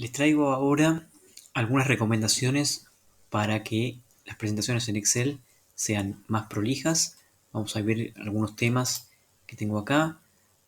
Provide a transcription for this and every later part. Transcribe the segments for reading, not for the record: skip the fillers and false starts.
Les traigo ahora algunas recomendaciones para que las presentaciones en Excel sean más prolijas. Vamos a ver algunos temas que tengo acá.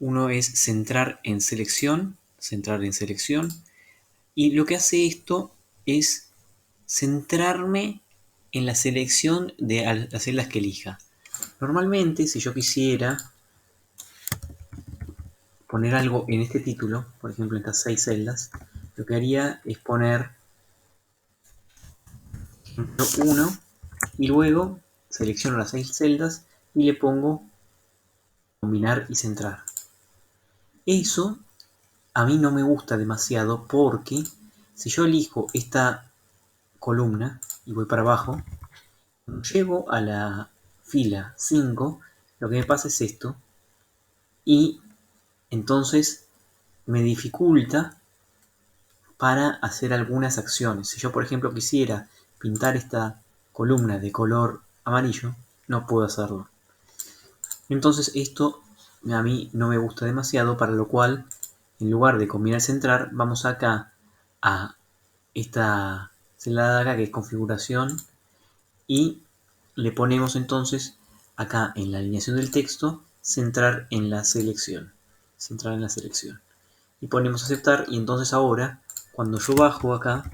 Uno es centrar en selección. Y lo que hace esto es centrarme en la selección de las celdas que elija. Normalmente, si yo quisiera poner algo en este título, por ejemplo en estas 6 celdas, lo que haría es poner 1 y luego selecciono las 6 celdas y le pongo combinar y centrar. Eso a mí no me gusta demasiado porque si yo elijo esta columna y voy para abajo, cuando llego a la fila 5, lo que me pasa es esto y entonces me dificulta para hacer algunas acciones. Si yo, por ejemplo, quisiera pintar esta columna de color amarillo, no puedo hacerlo. Entonces esto a mí no me gusta demasiado, para lo cual, en lugar de combinar centrar, vamos acá a esta celda de acá que es configuración y le ponemos entonces acá en la alineación del texto centrar en la selección. Centrar en la selección. Y ponemos aceptar y entonces ahora cuando yo bajo acá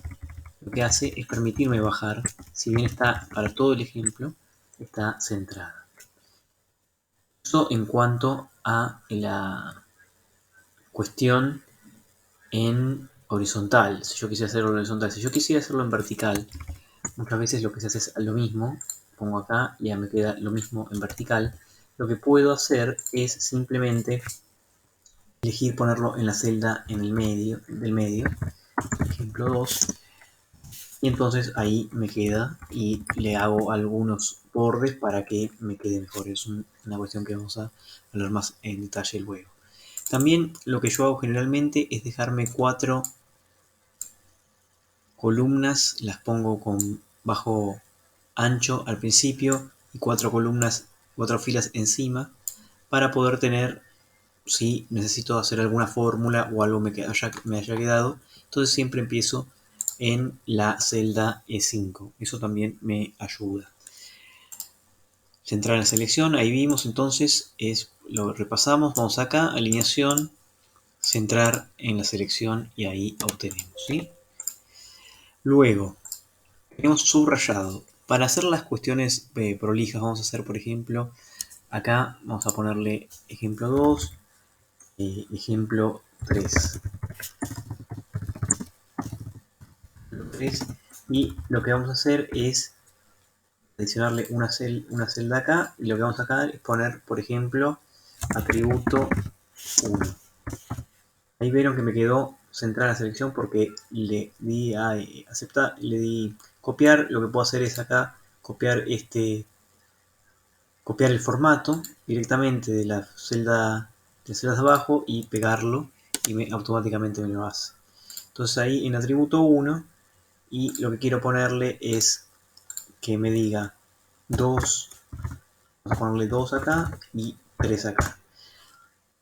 lo que hace es permitirme bajar, si bien está para todo el ejemplo, está centrada. Eso en cuanto a la cuestión en horizontal. Si yo quisiera hacerlo en horizontal, si yo quisiera hacerlo en vertical, muchas veces lo que se hace es lo mismo. Pongo acá y ya me queda lo mismo en vertical. Lo que puedo hacer es simplemente elegir ponerlo en la celda en el medio, del medio, ejemplo 2, y entonces ahí me queda y le hago algunos bordes para que me quede mejor. Es una cuestión que vamos a hablar más en detalle luego. También lo que yo hago generalmente es dejarme 4 columnas, las pongo con bajo ancho al principio y 4 columnas, 4 filas encima para poder tener, si necesito hacer alguna fórmula o algo me haya quedado, entonces siempre empiezo en la celda E5. Eso también me ayuda. Centrar en la selección, ahí vimos entonces, lo repasamos, vamos acá, alineación, centrar en la selección y ahí obtenemos, ¿sí? Luego, tenemos subrayado. Para hacer las cuestiones prolijas vamos a hacer, por ejemplo, acá vamos a ponerle ejemplo 2, ejemplo 3. Y lo que vamos a hacer es adicionarle una celda acá, y lo que vamos a hacer es poner, por ejemplo, atributo 1. Ahí vieron que me quedó centrada la selección porque le di a aceptar, le di copiar. Lo que puedo hacer es acá copiar el formato directamente de la celda de abajo y pegarlo y automáticamente me lo hace. Entonces ahí en atributo 1 y lo que quiero ponerle es que me diga 2, vamos a ponerle 2 acá y 3 acá.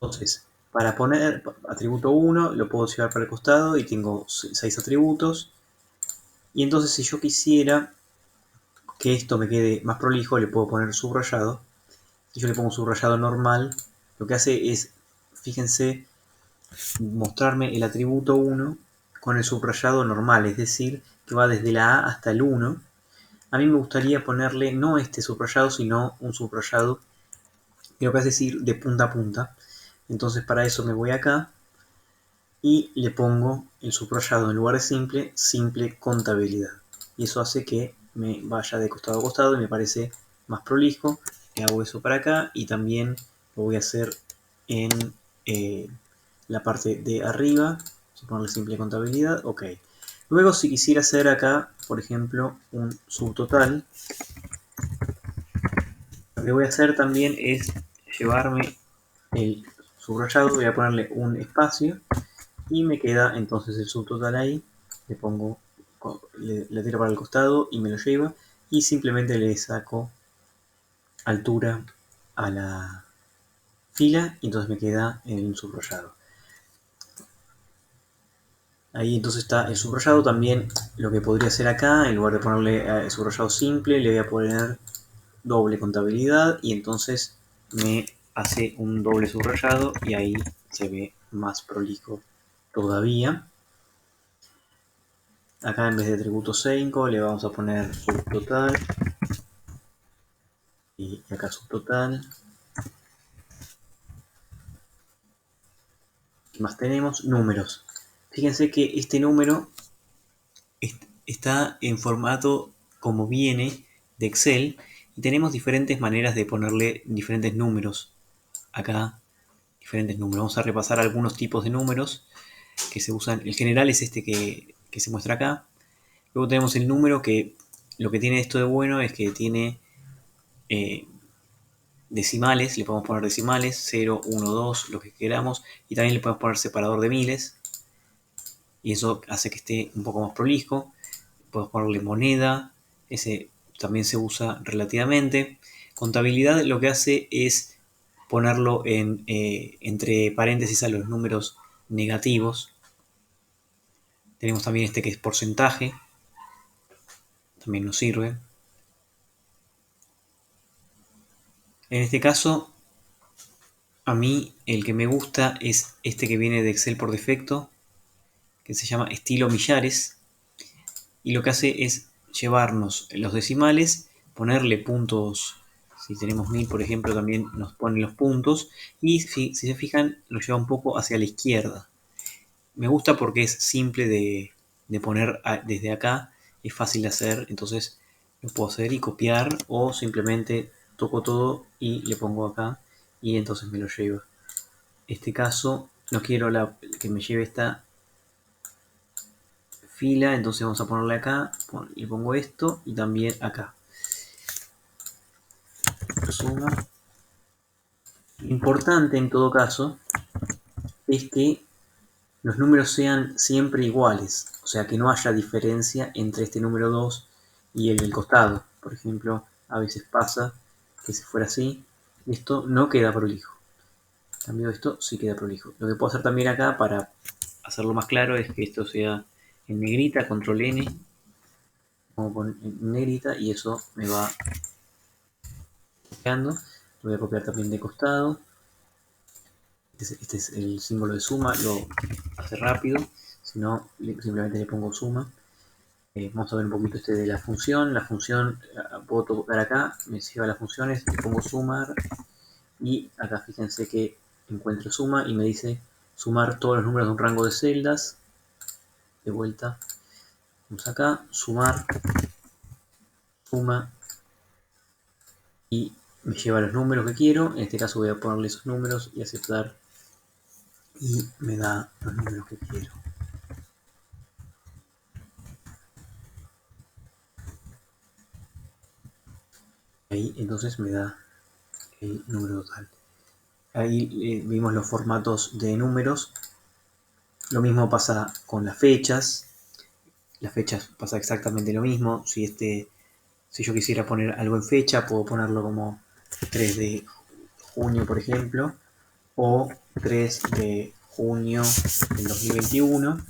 Entonces, para poner atributo 1 lo puedo llevar para el costado y tengo 6 atributos. Y entonces si yo quisiera que esto me quede más prolijo, le puedo poner subrayado. Si yo le pongo subrayado normal, lo que hace es, fíjense, mostrarme el atributo 1 con el subrayado normal, es decir, que va desde la A hasta el 1. A mí me gustaría ponerle no este subrayado, sino un subrayado que lo que hace es ir de punta a punta. Entonces para eso me voy acá y le pongo el subrayado en lugar de simple contabilidad. Y eso hace que me vaya de costado a costado y me parece más prolijo. Le hago eso para acá y también lo voy a hacer en la parte de arriba. Vamos a ponerle simple contabilidad. Ok. Luego si quisiera hacer acá, por ejemplo, un subtotal, lo que voy a hacer también es llevarme el subrayado, voy a ponerle un espacio y me queda entonces el subtotal ahí. Le pongo, le tiro para el costado y me lo lleva y simplemente le saco altura a la fila y entonces me queda en un subrayado. Ahí entonces está el subrayado. También lo que podría hacer acá, en lugar de ponerle subrayado simple, le voy a poner doble contabilidad y entonces me hace un doble subrayado y ahí se ve más prolijo todavía. Acá en vez de tributo 5 le vamos a poner subtotal y acá subtotal. ¿Qué más tenemos? Números. Fíjense que este número está en formato como viene de Excel y tenemos diferentes maneras de ponerle diferentes números. Acá, diferentes números. Vamos a repasar algunos tipos de números que se usan. El general es este que se muestra acá. Luego tenemos el número que lo que tiene esto de bueno es que tiene decimales, le podemos poner decimales, 0, 1, 2, lo que queramos, y también le podemos poner separador de miles, y eso hace que esté un poco más prolijo. Podemos ponerle moneda, ese también se usa relativamente. Contabilidad lo que hace es ponerlo entre paréntesis a los números negativos. Tenemos también este que es porcentaje, también nos sirve. En este caso, a mí el que me gusta es este que viene de Excel por defecto, que se llama estilo millares, y lo que hace es llevarnos los decimales, ponerle puntos. Si tenemos 1000, por ejemplo, también nos pone los puntos, y si se fijan, lo lleva un poco hacia la izquierda. Me gusta porque es simple de poner desde acá, es fácil de hacer, entonces lo puedo hacer y copiar, o simplemente toco todo y le pongo acá y entonces me lo lleva. Este caso no quiero que me lleve esta fila, entonces vamos a ponerle acá, le pongo esto y también acá. Suma. Importante en todo caso es que los números sean siempre iguales, o sea que no haya diferencia entre este número 2 y el del costado. Por ejemplo, a veces pasa que si fuera así, esto no queda prolijo. En cambio esto sí queda prolijo. Lo que puedo hacer también acá para hacerlo más claro es que esto sea en negrita, control N, pongo en negrita y eso me va copiando. Lo voy a copiar también de costado. Este es el símbolo de suma, lo hace rápido, si no simplemente le pongo suma. Vamos a ver un poquito este de la función. La función, puedo tocar acá, me lleva a las funciones, le pongo sumar y acá fíjense que encuentro suma y me dice sumar todos los números de un rango de celdas. De vuelta, vamos acá, sumar, suma y me lleva a los números que quiero. En este caso voy a ponerle esos números y aceptar y me da los números que quiero. Ahí entonces me da el número total. Ahí vimos los formatos de números. Lo mismo pasa con las fechas. Las fechas pasa exactamente lo mismo. Si yo quisiera poner algo en fecha, puedo ponerlo como 3 de junio, por ejemplo, o 3 de junio del 2021.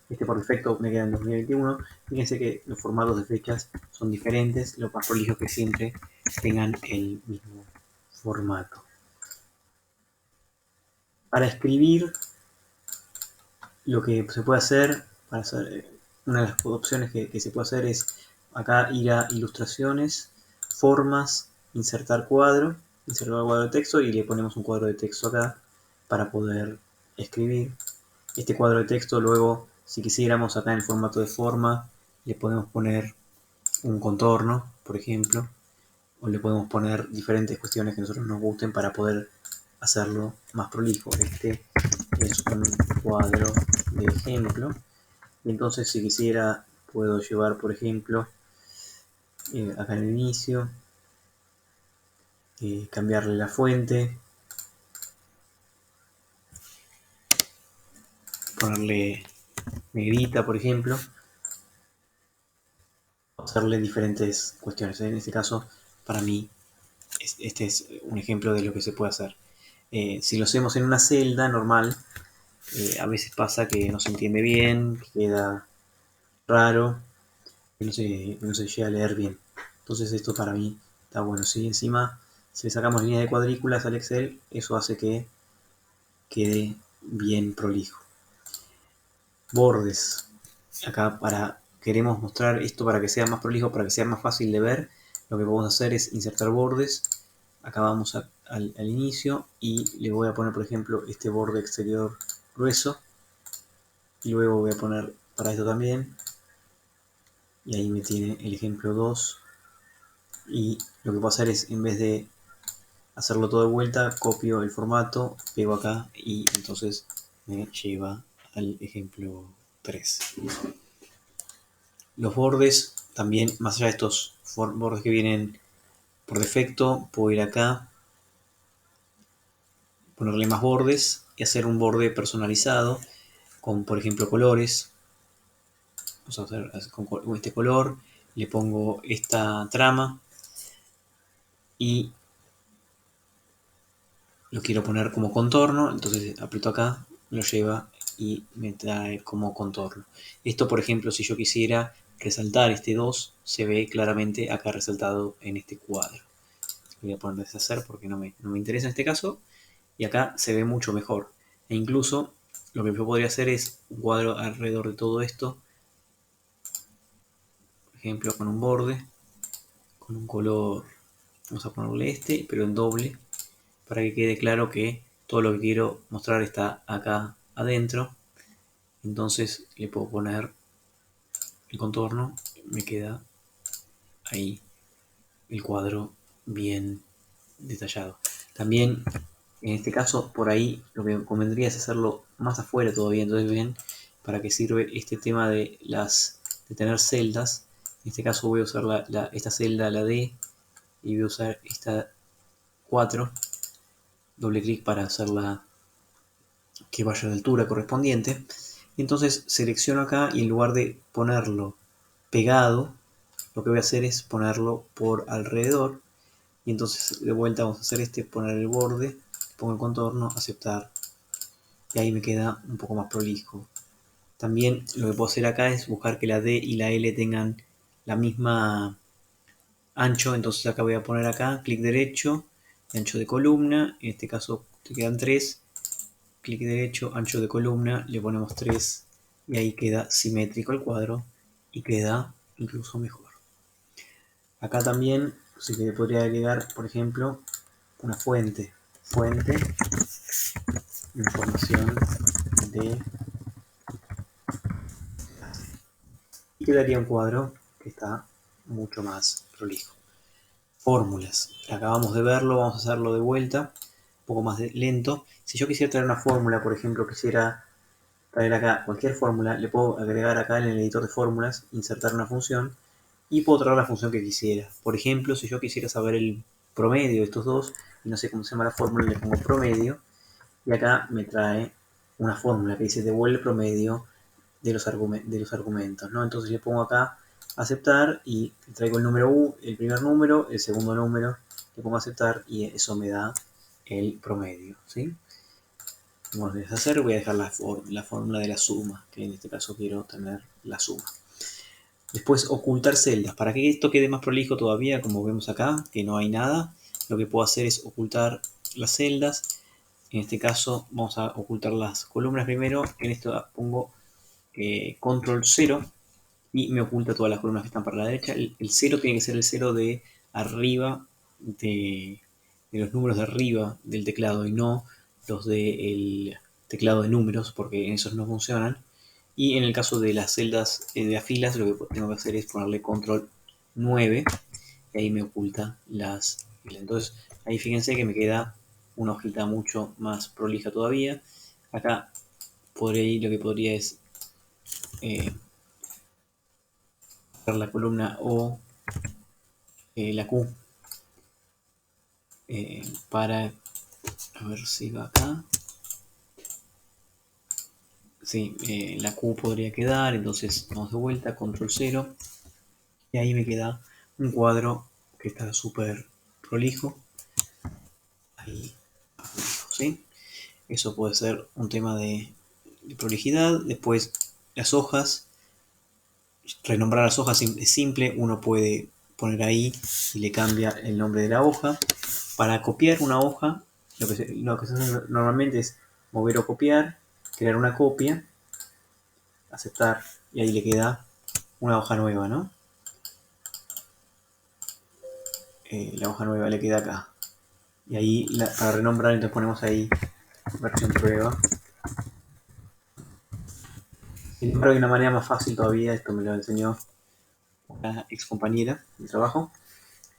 Este por defecto me queda en 2021. Fíjense que los formatos de fechas son diferentes. Lo más prolijo que siempre tengan el mismo formato. Para escribir, lo que se puede hacer, una de las opciones que se puede hacer es acá ir a ilustraciones, formas, insertar cuadro de texto y le ponemos un cuadro de texto acá para poder escribir. Este cuadro de texto luego, si quisiéramos acá en el formato de forma, le podemos poner un contorno, por ejemplo, o le podemos poner diferentes cuestiones que a nosotros nos gusten para poder hacerlo más prolijo. Este es un cuadro de ejemplo y entonces si quisiera puedo llevar, por ejemplo, acá en el inicio, cambiarle la fuente, ponerle negrita, por ejemplo, hacerle diferentes cuestiones. En este caso, para mí, este es un ejemplo de lo que se puede hacer. Si lo hacemos en una celda normal, a veces pasa que no se entiende bien, que queda raro, que no se llega a leer bien. Entonces esto para mí está bueno. Si encima si le sacamos línea de cuadrículas al Excel, eso hace que quede bien prolijo. Bordes. Acá queremos mostrar esto para que sea más prolijo, para que sea más fácil de ver. Lo que vamos a hacer es insertar bordes. Acá vamos al inicio y le voy a poner, por ejemplo, este borde exterior grueso. Y luego voy a poner para esto también. Y ahí me tiene el ejemplo 2. Y lo que puedo hacer es, en vez de hacerlo todo de vuelta, copio el formato, pego acá y entonces me lleva al ejemplo 3. Los bordes, también, más allá de estos bordes que vienen por defecto, puedo ir acá, ponerle más bordes y hacer un borde personalizado con, por ejemplo, colores. Vamos a hacer con este color, le pongo esta trama y lo quiero poner como contorno, entonces aprieto acá, lo lleva y me trae como contorno. Esto, por ejemplo, si yo quisiera resaltar este 2, se ve claramente acá resaltado en este cuadro. Voy a poner deshacer porque no me interesa en este caso. Y acá se ve mucho mejor. E incluso lo que yo podría hacer es un cuadro alrededor de todo esto. Por ejemplo, con un borde, con un color, vamos a ponerle este, pero en doble, para que quede claro que todo lo que quiero mostrar está acá adentro. Entonces le puedo poner el contorno, me queda ahí el cuadro bien detallado. También en este caso por ahí lo que convendría es hacerlo más afuera todavía. Entonces ven para qué sirve este tema de tener celdas. En este caso voy a usar esta celda, la D, y voy a usar esta 4, doble clic para hacerla que vaya a la altura correspondiente. Entonces selecciono acá y en lugar de ponerlo pegado, lo que voy a hacer es ponerlo por alrededor. Y entonces de vuelta vamos a hacer poner el borde, pongo el contorno, aceptar. Y ahí me queda un poco más prolijo. También lo que puedo hacer acá es buscar que la D y la L tengan la misma ancho. Entonces acá voy a poner acá, clic derecho, ancho de columna. En este caso te quedan 3. Clic derecho, ancho de columna, le ponemos 3 y ahí queda simétrico el cuadro y queda incluso mejor. Acá también sí que podría agregar, por ejemplo, una fuente. Fuente, información de... Y quedaría un cuadro que está mucho más prolijo. Fórmulas. Acabamos de verlo, vamos a hacerlo de vuelta, un poco más lento. Si yo quisiera traer una fórmula, por ejemplo, quisiera traer acá cualquier fórmula, le puedo agregar acá en el editor de fórmulas, insertar una función y puedo traer la función que quisiera. Por ejemplo, si yo quisiera saber el promedio de estos dos y no sé cómo se llama la fórmula, le pongo promedio y acá me trae una fórmula que dice devuelve el promedio de los argumentos, ¿no? Entonces le pongo acá aceptar y traigo el número U, el primer número, el segundo número, le pongo aceptar y eso me da el promedio, ¿sí? Vamos a deshacer, voy a dejar la fórmula de la suma, que en este caso quiero tener la suma. Después ocultar celdas. Para que esto quede más prolijo todavía, como vemos acá, que no hay nada, lo que puedo hacer es ocultar las celdas. En este caso vamos a ocultar las columnas primero. En esto pongo control 0 y me oculta todas las columnas que están para la derecha. El 0 tiene que ser el 0 de arriba, de los números de arriba del teclado y no los del teclado de números, porque esos no funcionan. Y en el caso de las celdas de las filas, lo que tengo que hacer es ponerle control 9 y ahí me oculta las filas. Entonces ahí fíjense que me queda una hojita mucho más prolija todavía. Acá por ahí lo que podría es la columna O, la Q, para, a ver si va acá. Sí, la Q podría quedar, entonces vamos de vuelta, control 0, y ahí me queda un cuadro que está súper prolijo. Ahí, ¿sí? Eso puede ser un tema de de prolijidad. Después las hojas, renombrar las hojas es simple, uno puede poner ahí y le cambia el nombre de la hoja. Para copiar una hoja, lo que se hace normalmente es mover o copiar, crear una copia, aceptar, y ahí le queda una hoja nueva, ¿no? La hoja nueva le queda acá. Y ahí, para renombrar, entonces ponemos ahí versión prueba. Sin embargo, hay una manera más fácil todavía, esto me lo enseñó una ex compañera de trabajo,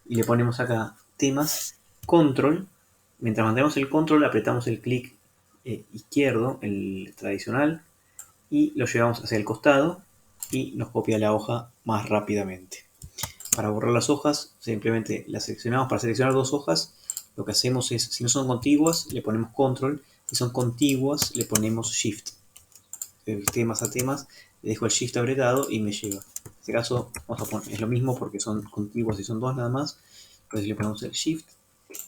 y le ponemos acá temas, control. Mientras mantenemos el control, apretamos el clic izquierdo, el tradicional, y lo llevamos hacia el costado y nos copia la hoja más rápidamente. Para borrar las hojas, simplemente las seleccionamos. Para seleccionar dos hojas, lo que hacemos es, si no son contiguas, le ponemos control. Si son contiguas, le ponemos shift. De temas a temas, le dejo el shift apretado y me lleva. En este caso, vamos a poner, es lo mismo porque son contiguos y son dos nada más. Entonces le ponemos el shift,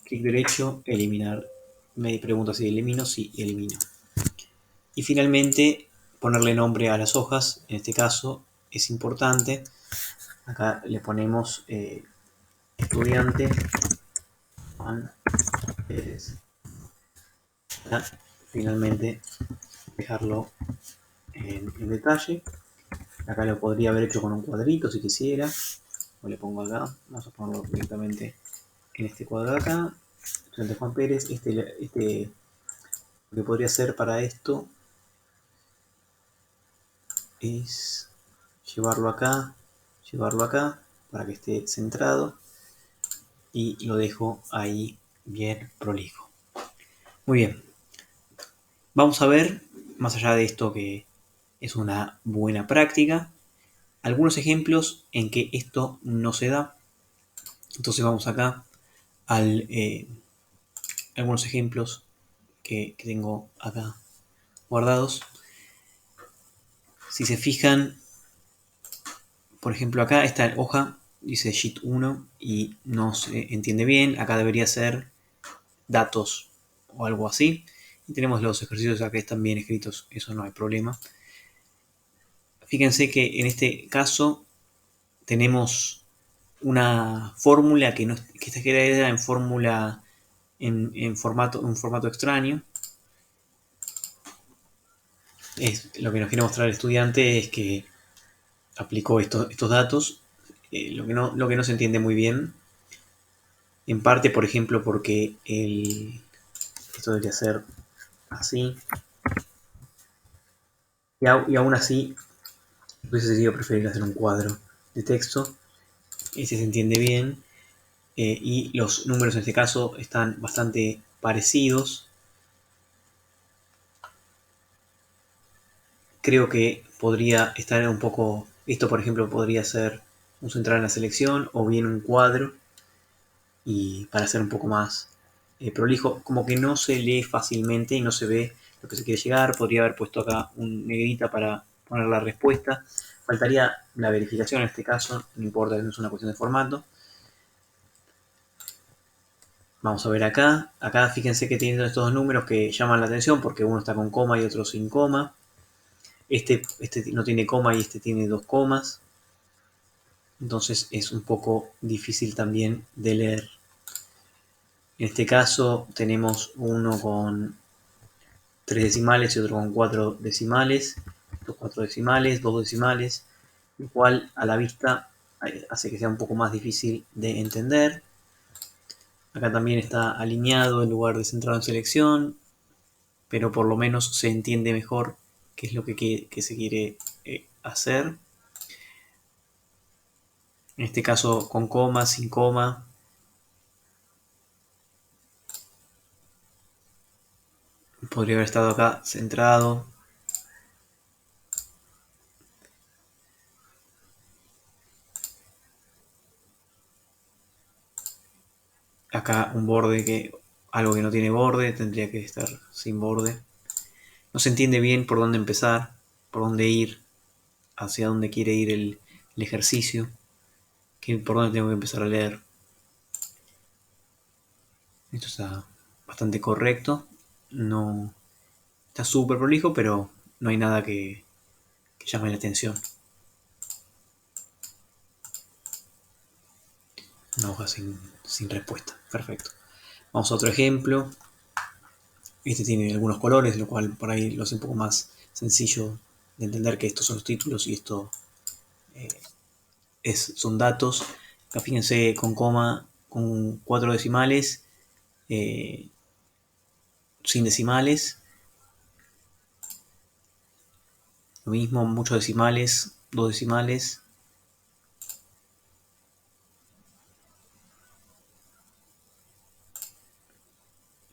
clic derecho, eliminar. Me pregunta si elimino, sí, elimino. Y finalmente, ponerle nombre a las hojas. En este caso es importante. Acá le ponemos estudiante Juan Pérez. Finalmente dejarlo en detalle. Acá lo podría haber hecho con un cuadrito si quisiera. O le pongo acá. Vamos a ponerlo directamente en este cuadro de acá. Estudiante Juan Pérez. Lo que podría hacer para esto es llevarlo acá para que esté centrado, y lo dejo ahí bien prolijo. Muy bien, vamos a ver, más allá de esto que es una buena práctica, algunos ejemplos en que esto no se da. Entonces vamos acá al algunos ejemplos que tengo acá guardados. Si se fijan, por ejemplo, acá esta hoja dice Sheet 1 y no se entiende bien. Acá debería ser datos o algo así. Y tenemos los ejercicios acá, están bien escritos, eso no hay problema. Fíjense que en este caso tenemos una fórmula que está creada en fórmula en un formato extraño. Lo que nos quiere mostrar el estudiante es que aplicó estos datos, lo que no se entiende muy bien, en parte, por ejemplo, porque esto debería ser así, y aún así hubiese sido preferible hacer un cuadro de texto. Ese se entiende bien, y los números en este caso están bastante parecidos. Creo que podría estar un poco, esto por ejemplo podría ser un central en la selección o bien un cuadro, y para ser un poco más prolijo, como que no se lee fácilmente y no se ve lo que se quiere llegar. Podría haber puesto acá un negrita para poner la respuesta. Faltaría la verificación en este caso, no importa, no es una cuestión de formato. Vamos a ver acá. Acá fíjense que tienen estos dos números que llaman la atención porque uno está con coma y otro sin coma. Este no tiene coma y este tiene dos comas. Entonces es un poco difícil también de leer. En este caso tenemos uno con 3 decimales y otro con 4 decimales. Estos 4 decimales, 2 decimales, lo cual a la vista hace que sea un poco más difícil de entender. Acá también está alineado en lugar de centrado en selección, pero por lo menos se entiende mejor qué es lo que se quiere hacer. En este caso con coma, sin coma. Podría haber estado acá centrado. Acá un borde algo que no tiene borde, tendría que estar sin borde. No se entiende bien por dónde empezar, por dónde ir, hacia dónde quiere ir el ejercicio, por dónde tengo que empezar a leer. Esto está bastante correcto, no está súper prolijo, pero no hay nada que llame la atención. Una hoja sin respuesta. Perfecto. Vamos a otro ejemplo. Este tiene algunos colores, lo cual por ahí lo hace un poco más sencillo de entender que estos son los títulos y esto son datos. Acá fíjense con coma, con 4 decimales, sin decimales. Lo mismo, muchos decimales, 2 decimales.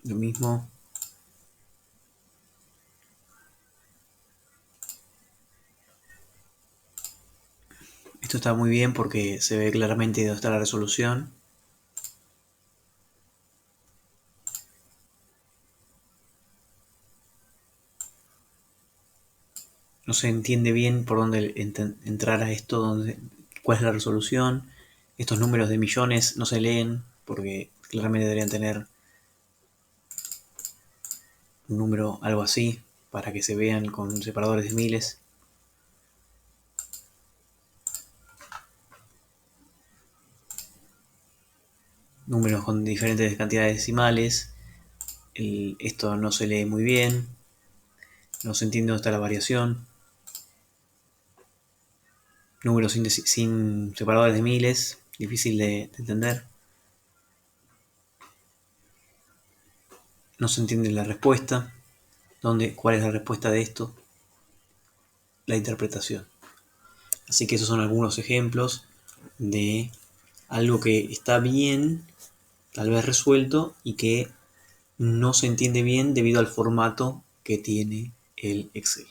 Lo mismo. Esto está muy bien porque se ve claramente dónde está la resolución. No se entiende bien por dónde entrar a esto, cuál es la resolución. Estos números de millones no se leen porque claramente deberían tener un número algo así para que se vean con separadores de miles. Números con diferentes cantidades decimales. Esto no se lee muy bien. No se entiende dónde está la variación. Números sin separadores de miles. Difícil de entender. No se entiende la respuesta. ¿Cuál es la respuesta de esto? La interpretación. Así que esos son algunos ejemplos de algo que está bien, tal vez resuelto, y que no se entiende bien debido al formato que tiene el Excel.